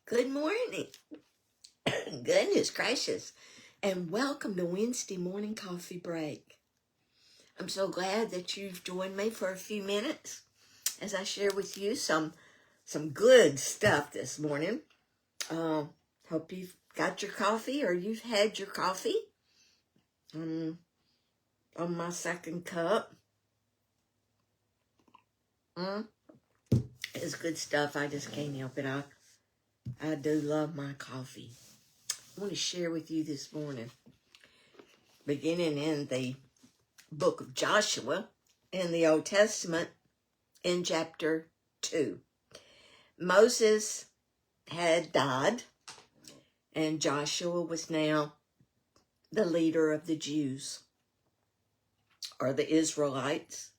Good morning. Goodness gracious. And welcome to Wednesday morning coffee break. I'm so glad that you've joined me for a few minutes as I share with you some good stuff this morning. Hope you've got your coffee or you've had your coffee. On my second cup. It's good stuff. I just can't help it. I do love my coffee. I want to share with you this morning, beginning in the book of Joshua in the Old Testament in chapter 2. Moses had died, and Joshua was now the leader of the Jews, or the Israelites,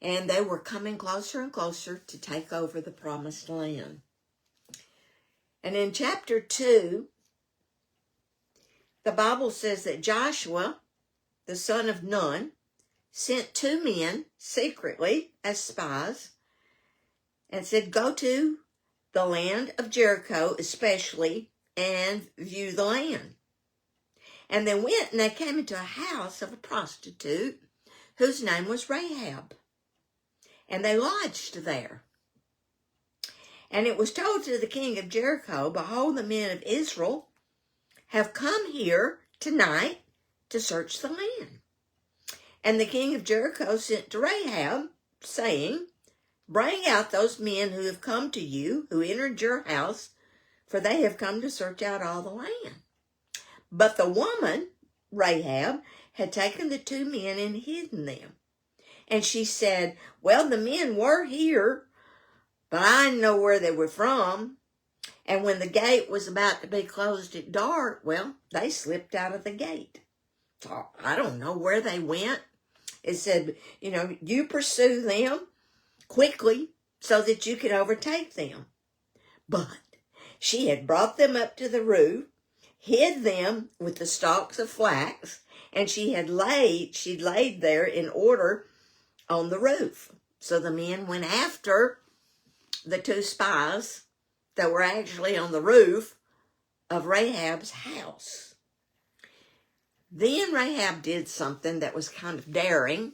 and they were coming closer and closer to take over the promised land. And in chapter 2, the Bible says that Joshua, the son of Nun, sent 2 men secretly as spies and said, go to the land of Jericho especially and view the land. And they went and they came into a house of a prostitute whose name was Rahab. And they lodged there. And it was told to the king of Jericho, behold, the men of Israel have come here tonight to search the land. And the king of Jericho sent to Rahab, saying, bring out those men who have come to you, who entered your house, for they have come to search out all the land. But the woman, Rahab, had taken the 2 men and hidden them. And she said, well, the men were here, but I didn't know where they were from. And when the gate was about to be closed at dark, well, they slipped out of the gate. So I don't know where they went. It said, you pursue them quickly so that you can overtake them. But she had brought them up to the roof, hid them with the stalks of flax, and she'd laid there in order on the roof. So the men went after the 2 spies that were actually on the roof of Rahab's house. Then Rahab did something that was kind of daring.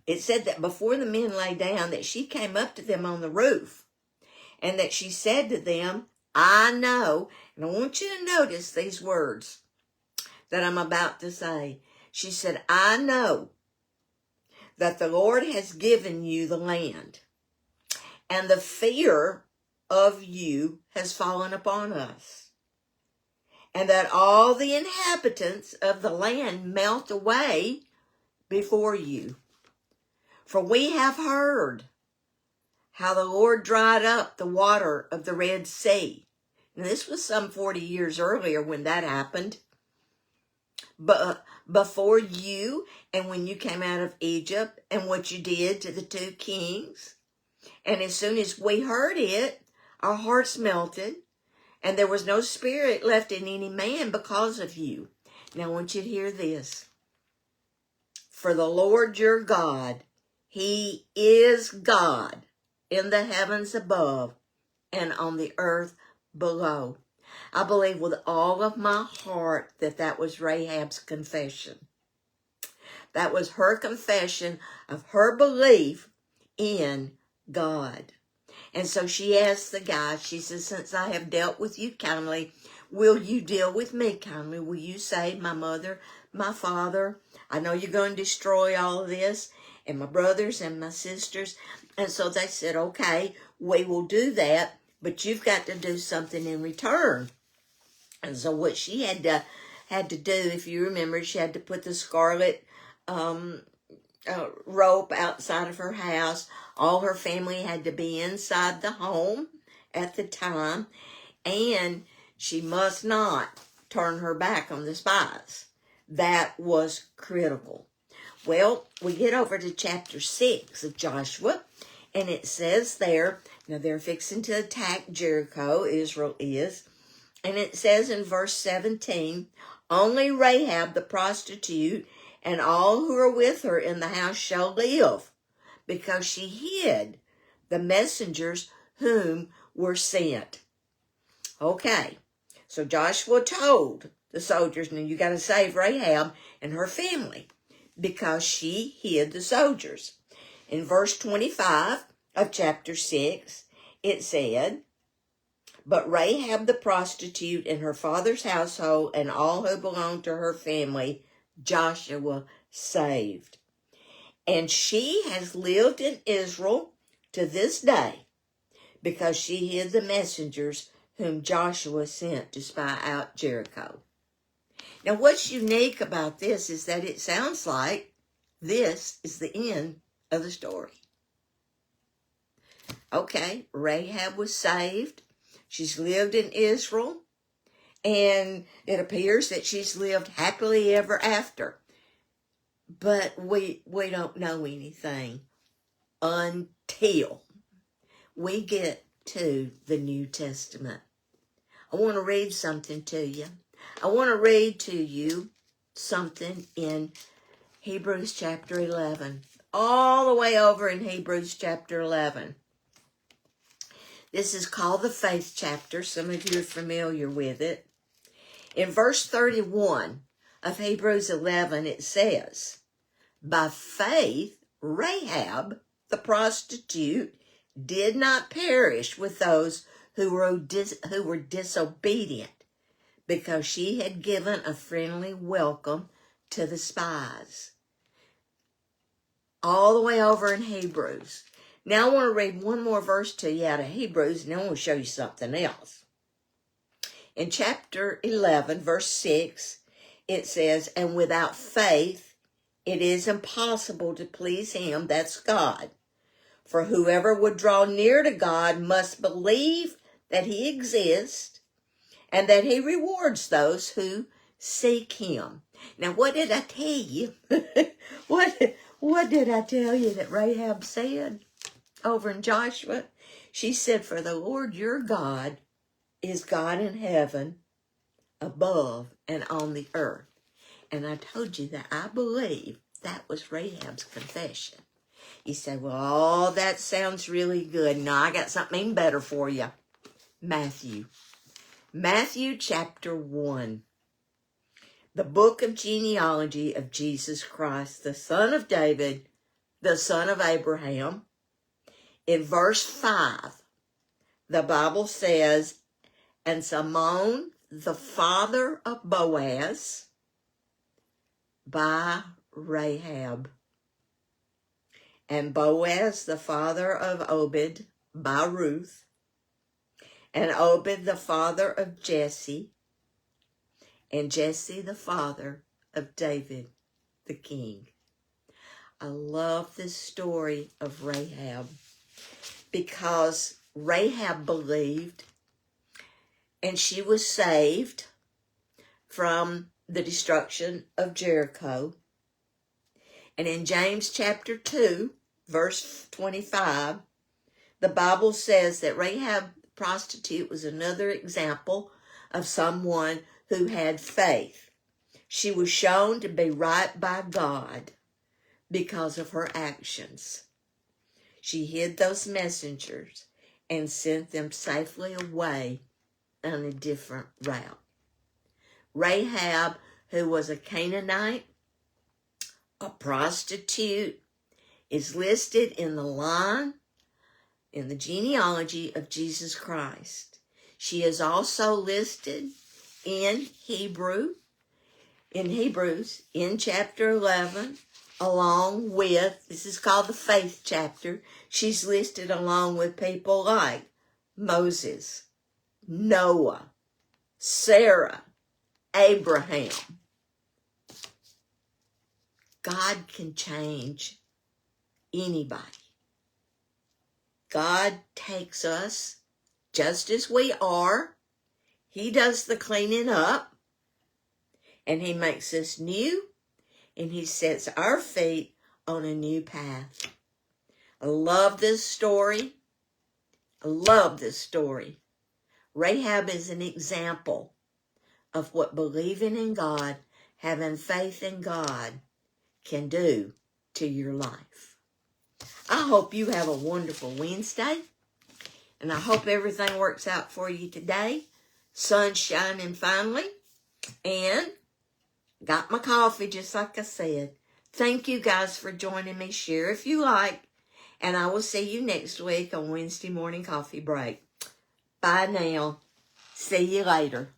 It said that before the men lay down, that she came up to them on the roof, and that she said to them, I know, and I want you to notice these words that I'm about to say. She said, I know that the Lord has given you the land, and the fear of you has fallen upon us, and that all the inhabitants of the land melt away before you. For we have heard how the Lord dried up the water of the Red Sea. And this was some 40 years earlier when that happened. But before you, and when you came out of Egypt, and what you did to the 2 kings. And as soon as we heard it, our hearts melted, and there was no spirit left in any man because of you. Now I want you to hear this. For the Lord your God, he is God in the heavens above and on the earth below. I believe with all of my heart that was Rahab's confession. That was her confession of her belief in God. And so she asked the guy, she says, since I have dealt with you kindly, will you deal with me kindly? Will you save my mother, my father? I know you're going to destroy all of this, and my brothers and my sisters. And so they said, okay, we will do that, but you've got to do something in return. And so what she had to do, if you remember, she had to put the scarlet rope outside of her house. All her family had to be inside the home at the time, and she must not turn her back on the spies. That was critical. Well, we get over to chapter 6 of Joshua, and it says there, now they're fixing to attack Jericho, Israel is, and it says in verse 17, only Rahab the prostitute and all who are with her in the house shall live, because she hid the messengers whom were sent. Okay, so Joshua told the soldiers, now you got to save Rahab and her family because she hid the soldiers. In verse 25 of chapter 6, it said, but Rahab the prostitute and her father's household and all who belonged to her family, Joshua saved. And she has lived in Israel to this day because she hid the messengers whom Joshua sent to spy out Jericho. Now, what's unique about this is that it sounds like this is the end of the story. Okay, Rahab was saved. She's lived in Israel. And it appears that she's lived happily ever after. But we don't know anything until we get to the New Testament. I want to read something to you. I want to read to you something in Hebrews chapter 11. All the way over in Hebrews chapter 11. This is called the faith chapter. Some of you are familiar with it. In verse 31 of Hebrews 11, it says, by faith, Rahab, the prostitute, did not perish with those who were disobedient, because she had given a friendly welcome to the spies. All the way over in Hebrews. Now I want to read one more verse to you out of Hebrews, and then I want to show you something else. In chapter 11, verse 6, it says, and without faith, it is impossible to please him, that's God. For whoever would draw near to God must believe that he exists and that he rewards those who seek him. Now, what did I tell you? What did I tell you that Rahab said over in Joshua? She said, for the Lord your God is God in heaven, above and on the earth. And I told you that I believe that was Rahab's confession. You say, well, that sounds really good. No, I got something even better for you. Matthew chapter 1. The book of genealogy of Jesus Christ, the son of David, the son of Abraham. In verse 5, the Bible says, and Salmon, the father of Boaz, by Rahab. And Boaz, the father of Obed, by Ruth. And Obed, the father of Jesse. And Jesse, the father of David, the king. I love this story of Rahab because Rahab believed and she was saved from the destruction of Jericho. And in James chapter 2, verse 25, the Bible says that Rahab the prostitute was another example of someone who had faith. She was shown to be right by God because of her actions. She hid those messengers and sent them safely away on a different route. Rahab, who was a Canaanite, a prostitute, is listed in the line, in the genealogy of Jesus Christ. She is also listed in Hebrews, in chapter 11, along with, this is called the faith chapter, she's listed along with people like Moses, Noah, Sarah, Abraham. God can change anybody. God takes us just as we are. He does the cleaning up. And he makes us new. And he sets our feet on a new path. I love this story. I love this story. Rahab is an example of what believing in God, having faith in God, can do to your life. I hope you have a wonderful Wednesday. And I hope everything works out for you today. Sun's shining finally. And got my coffee just like I said. Thank you guys for joining me. Share if you like. And I will see you next week on Wednesday Morning Coffee Break. Bye now. See you later.